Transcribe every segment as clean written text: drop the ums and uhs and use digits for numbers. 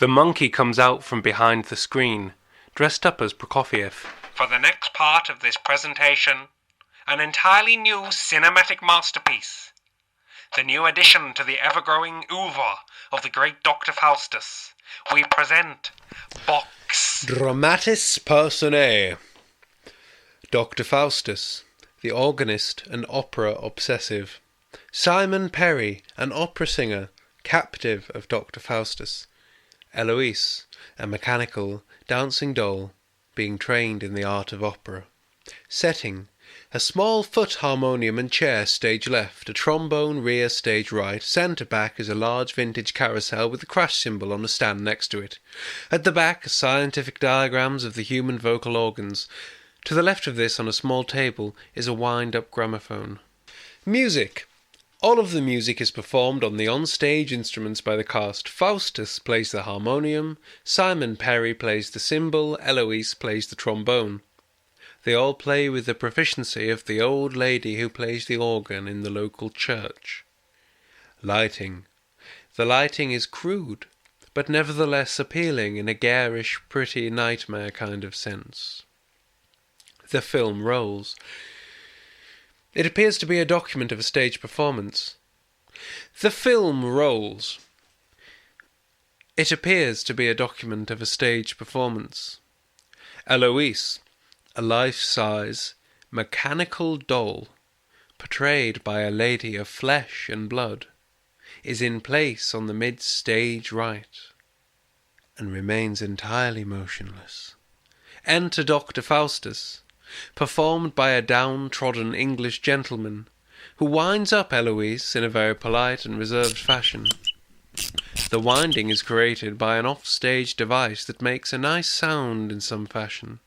The monkey comes out from behind the screen, dressed up as Prokofiev. For the next part of this presentation, an entirely new cinematic masterpiece. The new addition to the ever-growing oeuvre of the great Dr. Faustus. We present Box. Dramatis Personae. Dr. Faustus, the organist and opera obsessive. Simon Perry, an opera singer, captive of Dr. Faustus. Eloise, a mechanical, dancing doll, being trained in the art of opera. Setting, a small foot harmonium and chair stage left, a trombone rear stage right, centre back is a large vintage carousel with the crash cymbal on a stand next to it. At the back are scientific diagrams of the human vocal organs. To the left of this, on a small table, is a wind-up gramophone. Music. All of the music is performed on the on-stage instruments by the cast. Faustus plays the harmonium, Simon Perry plays the cymbal, Eloise plays the trombone. They all play with the proficiency of the old lady who plays the organ in the local church. Lighting. The lighting is crude, but nevertheless appealing in a garish, pretty nightmare kind of sense. The film rolls. It appears to be a document of a stage performance. The film rolls. It appears to be a document of a stage performance. Eloise, a life-size, mechanical doll, portrayed by a lady of flesh and blood, is in place on the mid-stage right, and remains entirely motionless. Enter Dr. Faustus, performed by a downtrodden English gentleman, who winds up Eloise in a very polite and reserved fashion. The winding is created by an off-stage device that makes a nice sound in some fashion.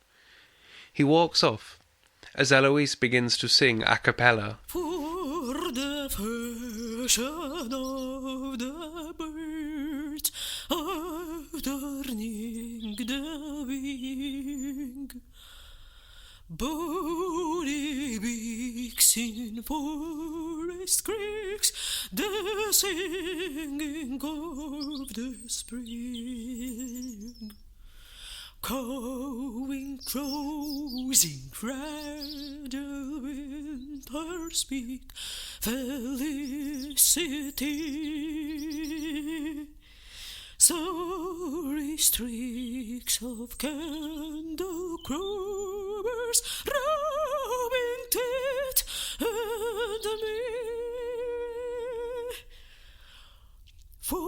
He walks off, as Eloise begins to sing a cappella. For the fashion of the birds adorning the wing, bony beaks in forest creeks, the singing of the spring. Cawing crows in fragile winter speak felicity. Sorry streaks of candle clovers, rubbing teeth and me. For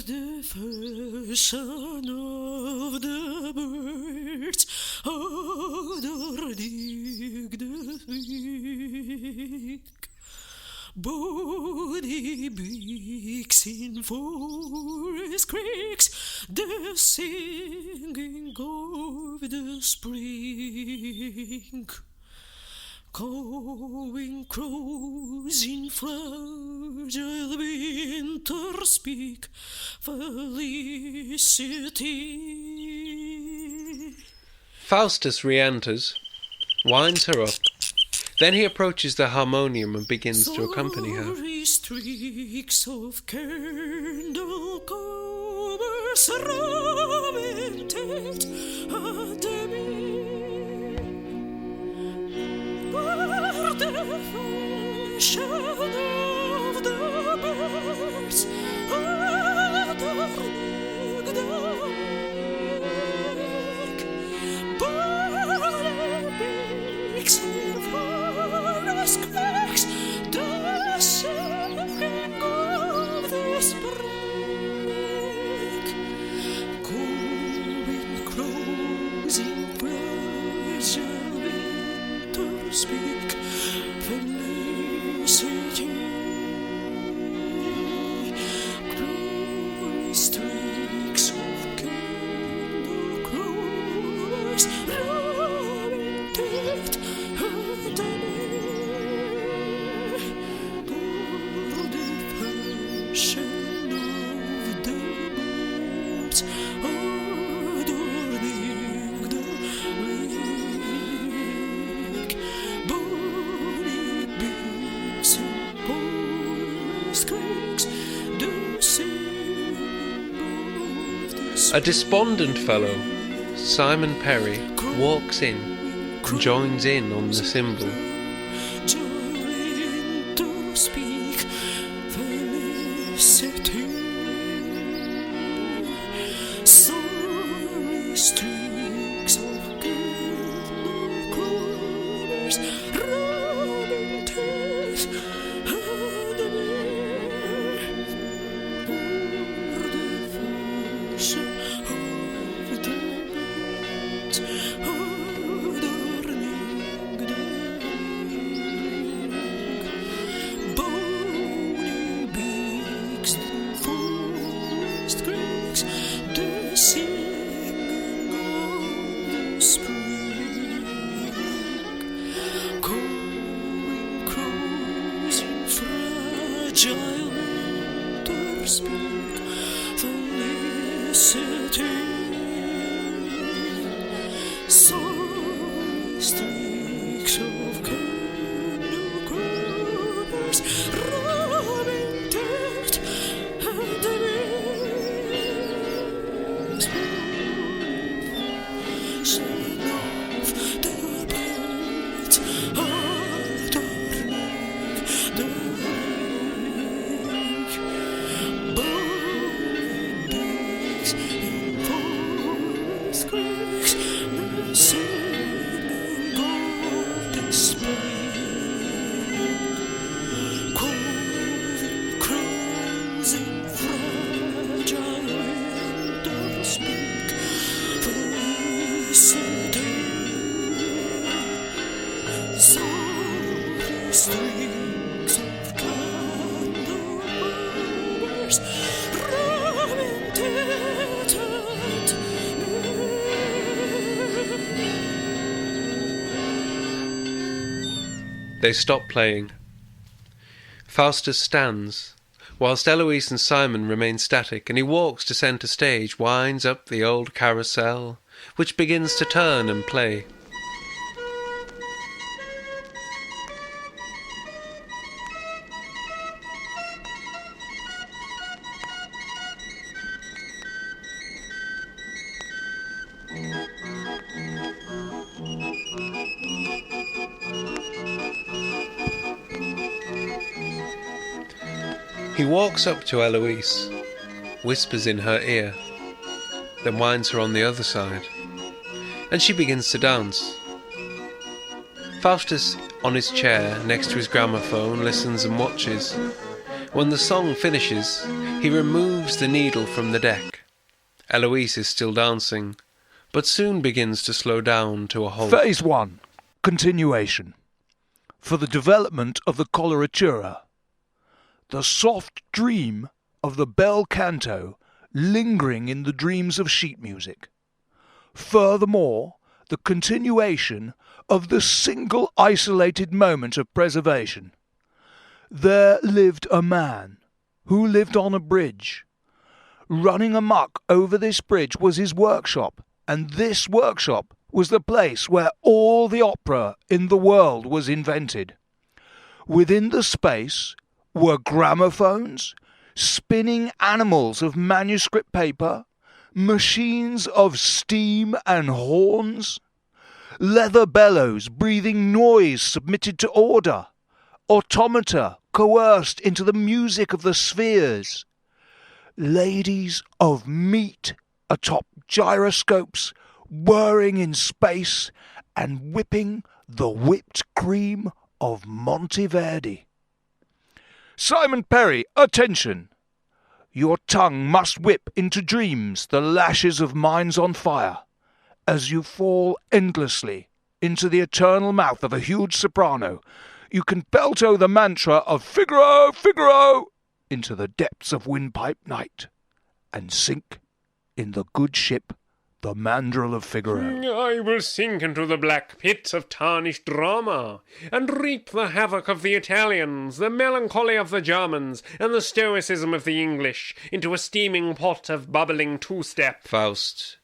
the fashion of the birds adorning the week, bony beaks in forest creeks, the singing of the spring. Cawing crows in fragile winter speak felicity. Faustus re-enters, winds her up. Then he approaches the harmonium and begins to accompany her. Sorry streaks of candle covers, rubbing teeth at me. For the fashion of the birds adorning the week, bony beaks in forest creeks, the singing of the spring. Cawing crows in fragile winter speak felicity. Gloomy streaks of candle clovers, rubbing teeth and me. For the fashion of the birds adorning the week, bony beaks in forest creeks, the singing A despondent fellow, Simon Perry, walks in and joins in on the cymbal. Join to speak felicity. Sorry streaks of good colors, running teeth and the for the fashion of the birds adorning the bony beaks, the forest creeks, the singing of the spring, calling crows in fragile winter speak felicity. Sorry streaks of candle colors, rubbing dirt and the breeze fashion of the birds adorning the lake. Bowling beaks in forest creeks, the singing of the spring, calling crows in fragile winter speak felicity. Sorry strings of candle colors, rubbing dirt and They stop playing. Faustus stands, whilst Eloise and Simon remain static, and he walks to centre stage, winds up the old carousel, which begins to turn and play. He walks up to Eloise, whispers in her ear, then winds her on the other side, and she begins to dance. Faustus, on his chair next to his gramophone, listens and watches. When the song finishes, he removes the needle from the deck. Eloise is still dancing, but soon begins to slow down to a halt. Phase 1. Continuation. For the development of the coloratura. The soft dream of the bel canto lingering in the dreams of sheet music. Furthermore, the continuation of the single isolated moment of preservation. There lived a man who lived on a bridge. Running amok over this bridge was his workshop, and this workshop was the place where all the opera in the world was invented. Within the space were gramophones, spinning animals of manuscript paper, machines of steam and horns, leather bellows breathing noise submitted to order, automata coerced into the music of the spheres, ladies of meat atop gyroscopes whirring in space and whipping the whipped cream of Monteverdi. Simon Perry, attention! Your tongue must whip into dreams the lashes of minds on fire, as you fall endlessly into the eternal mouth of a huge soprano. You can beltow the mantra of Figaro, Figaro into the depths of windpipe night, and sink in the good ship the mandrill of Figaro. I will sink into the black pits of tarnished drama, and reap the havoc of the Italians, the melancholy of the Germans, and the stoicism of the English, into a steaming pot of bubbling two-step. Faust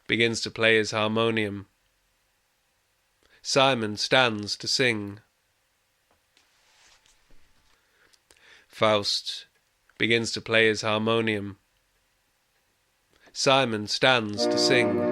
begins to play his harmonium. Simon stands to sing. Faust begins to play his harmonium. Simon stands to sing.